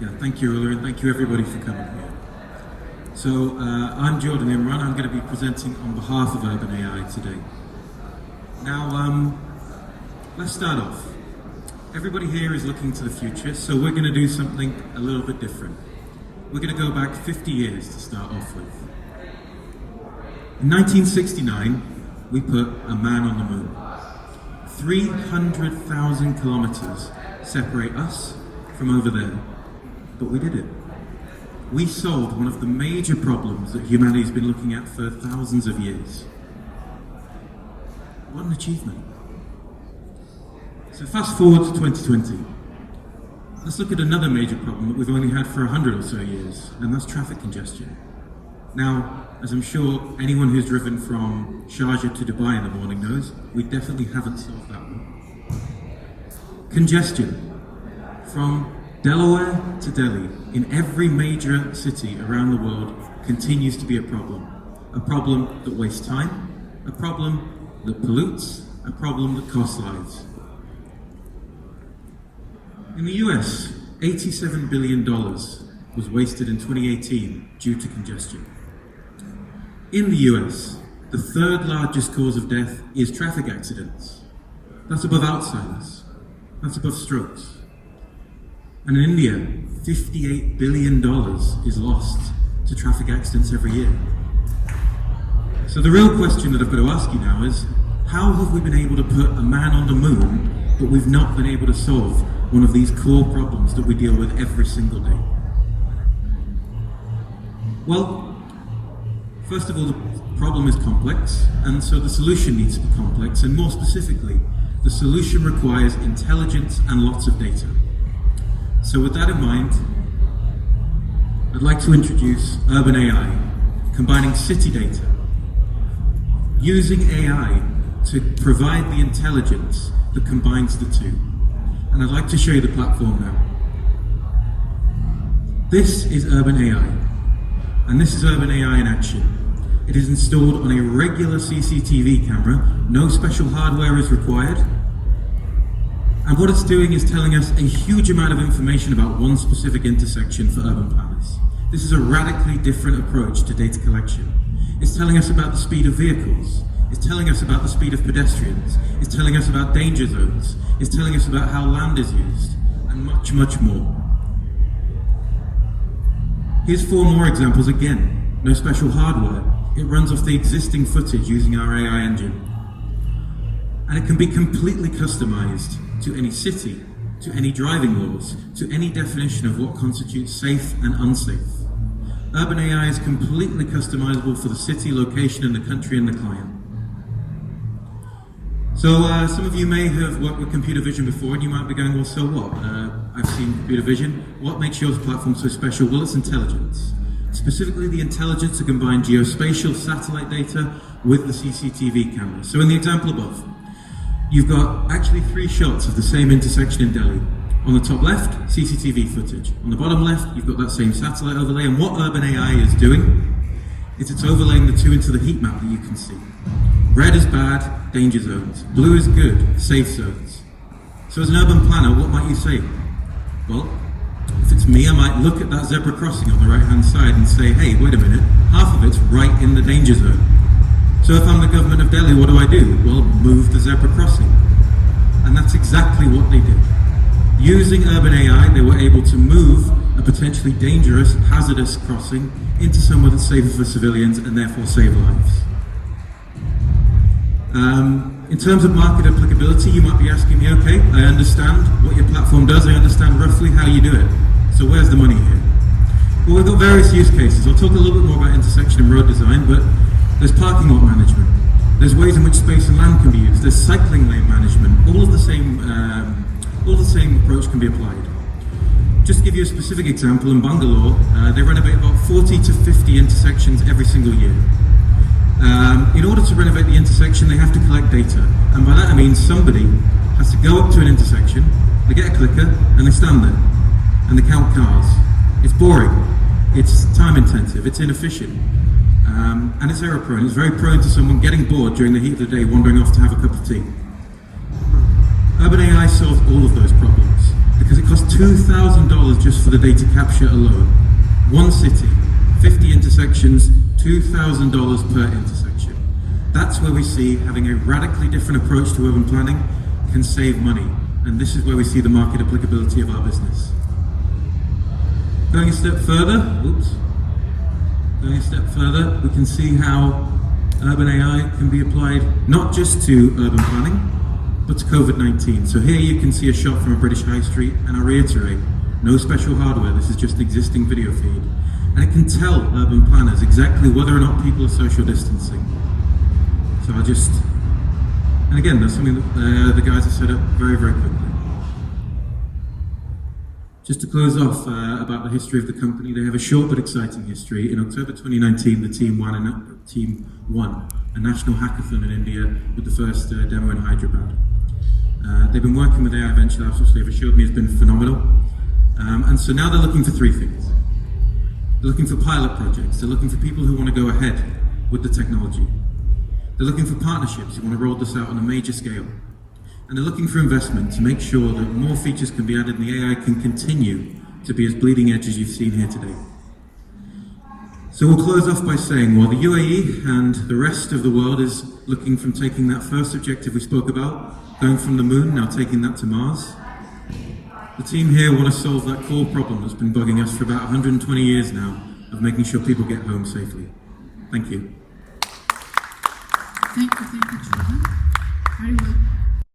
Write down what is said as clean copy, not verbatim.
Yeah, thank you, Ola, and thank you everybody for coming here. So, I'm Jordan Imran. I'm going to be presenting on behalf of Urban AI today. Now, let's start off. Everybody here is looking to the future, so we're going to do something a little bit different. We're going to go back 50 years to start off with. In 1969, we put a man on the moon. 300,000 kilometers separate us from over there, but we did it. We solved one of the major problems that humanity's been looking at for thousands of years. What an achievement. So fast forward to 2020. Let's look at another major problem that we've only had for 100 or so years, and that's traffic congestion. Now, as I'm sure anyone who's driven from Sharjah to Dubai in the morning knows, we definitely haven't solved that one. Congestion. From Delaware to Delhi, in every major city around the world, continues to be a problem. A problem that wastes time, a problem that pollutes, a problem that costs lives. In the US, $87 billion was wasted in 2018 due to congestion. In the US, the third largest cause of death is traffic accidents. That's above Alzheimer's. That's above strokes. And in India, $58 billion is lost to traffic accidents every year. So the real question that I've got to ask you now is, how have we been able to put a man on the moon, but we've not been able to solve one of these core problems that we deal with every single day? Well, first of all, the problem is complex, and so the solution needs to be complex, and more specifically, the solution requires intelligence and lots of data. So with that in mind, I'd like to introduce Urban AI, combining city data, using AI to provide the intelligence that combines the two. And I'd like to show you the platform now. This is Urban AI, and this is Urban AI in action. It is installed on a regular CCTV camera, no special hardware is required. And what it's doing is telling us a huge amount of information about one specific intersection for urban planners. This is a radically different approach to data collection. It's telling us about the speed of vehicles. It's telling us about the speed of pedestrians. It's telling us about danger zones. It's telling us about how land is used, and much, much more. Here's 4 more examples again. No special hardware. It runs off the existing footage using our AI engine. And it can be completely customized to any city, to any driving laws, to any definition of what constitutes safe and unsafe. Urban AI is completely customizable for the city, location, and the country and the client. So some of you may have worked with computer vision before, and you might be going, well, so what? I've seen computer vision. What makes your platform so special? Well, it's intelligence. Specifically the intelligence to combine geospatial satellite data with the CCTV camera. So in the example above, you've got actually 3 shots of the same intersection in Delhi. On the top left, CCTV footage. On the bottom left, you've got that same satellite overlay, and what Urban AI is doing is it's overlaying the 2 into the heat map that you can see. Red is bad, danger zones. Blue is good, safe zones. So as an urban planner, what might you say? Well, if it's me, I might look at that zebra crossing on the right-hand side and say, hey, wait a minute, half of it's right in the danger zone. So if I'm the government of Delhi, what do? Well, move the zebra crossing. And that's exactly what they did. Using Urban AI, they were able to move a potentially dangerous, hazardous crossing into somewhere that's safer for civilians and therefore save lives. In terms of market applicability, you might be asking me, okay, I understand what your platform does, I understand roughly how you do it. So where's the money here? Well, we've got various use cases. I'll talk a little bit more about intersection and road design, but there's parking lot management. There's ways in which space and land can be used. There's cycling lane management. All the same approach can be applied. Just to give you a specific example, in Bangalore, they renovate about 40 to 50 intersections every single year. In order to renovate the intersection, they have to collect data. And by that I mean somebody has to go up to an intersection, they get a clicker, and they stand there. And they count cars. It's boring. It's time intensive. It's inefficient. And it's error prone. It's very prone to someone getting bored during the heat of the day, wandering off to have a cup of tea. Urban AI solves all of those problems because it cost $2,000 just for the data capture alone. One city, 50 intersections, $2,000 per intersection. That's where we see having a radically different approach to urban planning can save money. And this is where we see the market applicability of our business. Going a step further, we can see how urban AI can be applied not just to urban planning, but to COVID-19. So here you can see a shot from a British high street, and I reiterate, no special hardware, this is just existing video feed. And it can tell urban planners exactly whether or not people are social distancing. So and again, that's something that the guys have set up very, very quickly. Just to close off about the history of the company, they have a short but exciting history. In October 2019, the team won a national hackathon in India with the first demo in Hyderabad. They've been working with AI Venture Labs, which they've assured me has been phenomenal. And so now they're looking for three things. They're looking for pilot projects. They're looking for people who want to go ahead with the technology. They're looking for partnerships who want to roll this out on a major scale. And they're looking for investment to make sure that more features can be added and the AI can continue to be as bleeding edge as you've seen here today. So we'll close off by saying, while the UAE and the rest of the world is looking from taking that first objective we spoke about, going from the moon, now taking that to Mars, the team here want to solve that core problem that's been bugging us for about 120 years now, of making sure people get home safely. Thank you. Thank you, Jordan. Very well.